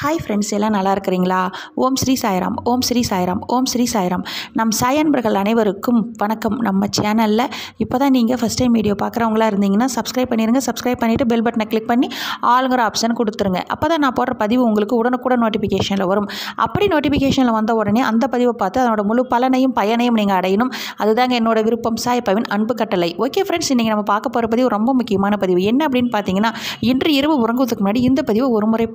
Hi friends, எல்லாம் நல்லா இருக்கிறீங்களா? ஓம் ஸ்ரீ சாய்ராம், ஓம் ஸ்ரீ சாய்ராம், ஓம் ஸ்ரீ சாய்ராம். நம் சாய் அன்பர்கள் அனைவருக்கும் வணக்கம். நம்ம சேனலில் இப்போ தான் நீங்கள் ஃபஸ்ட் டைம் வீடியோ பார்க்குறவங்களா இருந்தீங்கன்னா சப்ஸ்கிரைப் பண்ணிடுங்க. சப்ஸ்கிரைப் பண்ணிவிட்டு பெல் பட்டனை கிளிக் பண்ணி ஆளுங்கிற ஆப்ஷன் கொடுத்துருங்க. அப்போ தான் நான் போடுற பதிவு உங்களுக்கு உடனுக்குடன் நோட்டிஃபிகேஷனில் வரும். அப்படி நோட்டிஃபிகேஷனில் வந்த உடனே அந்த பதிவை பார்த்து அதனோட முழு பலனையும் பயனையும் நீங்கள் அடையணும். அதுதாங்க என்னோட விருப்பம். சாய்ப்பாவின் அன்பு கட்டளை. ஓகே ஃப்ரெண்ட்ஸ், இன்றைக்கி நம்ம பார்க்க போகிற பதிவு ரொம்ப முக்கியமான பதிவு. என்ன அப்படின்னு பார்த்தீங்கன்னா, இன்று இரவு உறங்குவதற்கு முன்னாடி இந்த பதிவை ஒரு முறை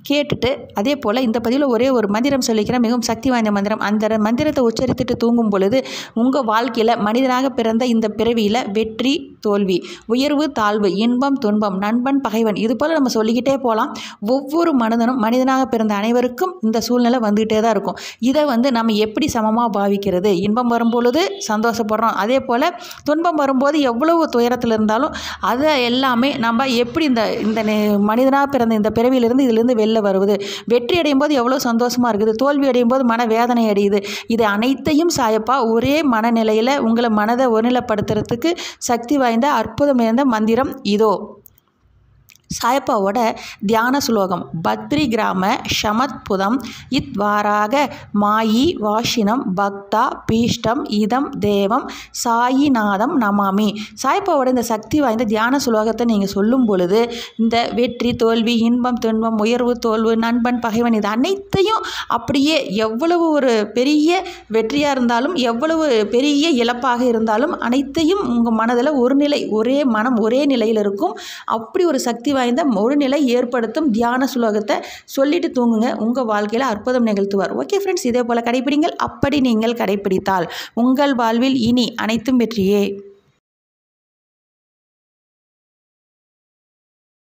கேட்டுட்டு அதே போல் இந்த பதிவில் ஒரே ஒரு மந்திரம் சொல்லிக்கிறேன், மிகவும் சக்தி வாய்ந்த மந்திரம். அந்த மந்திரத்தை உச்சரித்துட்டு தூங்கும் பொழுது உங்கள் வாழ்க்கையில் மனிதனாக பிறந்த இந்த பிறவியில் வெற்றி தோல்வி, உயர்வு தாழ்வு, இன்பம் துன்பம், நண்பன் பகைவன், இது போல் நம்ம சொல்லிக்கிட்டே போகலாம். ஒவ்வொரு மனிதனாக பிறந்த அனைவருக்கும் இந்த சூழ்நிலை வந்துகிட்டே தான் இருக்கும். இதை நம்ம எப்படி சமமாக பாவிக்கிறது? இன்பம் வரும்பொழுது சந்தோஷப்படுறோம், அதே போல் துன்பம் வரும்போது எவ்வளவு துயரத்தில் இருந்தாலும் அதை எல்லாமே நம்ம எப்படி இந்த மனிதனாக பிறந்த இந்த பிறவியிலிருந்து இதிலிருந்து வெளில வருவது, வெற்றி அடையும் போது எவ்வளோ சந்தோஷமாக இருக்குது, தோல்வி அடையும் போது மன வேதனை அடையுது. இது அனைத்தையும் சாயப்பா ஒரே மனநிலையில் உங்களை மனதை ஒருநிலைப்படுத்துறதுக்கு சக்தி வாய்ந்த அற்புதம் நிறைந்த மந்திரம் இதோ. சாயப்பாவோட தியான சுலோகம்: பத்ரி கிராம ஷமத்புதம் இத்வாராக மாயி வாஷினம் பக்தா பீஷ்டம் இதம் தேவம் சாயிநாதம் நமாமி. சாயப்பாவோட இந்த சக்தி வாய்ந்த தியான சுலோகத்தை நீங்கள் சொல்லும் பொழுது இந்த வெற்றி தோல்வி, இன்பம் துன்பம், உயர்வு தோல்வு, நண்பன் பகைவன், இது அனைத்தையும் அப்படியே எவ்வளவு ஒரு பெரிய வெற்றியாக இருந்தாலும் எவ்வளவு பெரிய இழப்பாக இருந்தாலும் அனைத்தையும் உங்கள் மனதில் ஒரு நிலை, ஒரே மனம், ஒரே நிலையில் இருக்கும். அப்படி ஒரு சக்தி வாய்ந்த ஒரு நிலை ஏற்படுத்தும் தியான சுலோகத்தை சொல்லிட்டு தூங்குங்க. உங்கள் வாழ்க்கையில் அற்புதம் நிகழ்த்துவார். ஓகே ஃப்ரெண்ட்ஸ், இதே போல் கடைப்பிடிங்கள். அப்படி நீங்கள் கடைப்பிடித்தால் உங்கள் வாழ்வில் இனி அனைத்தும் வெற்றியே.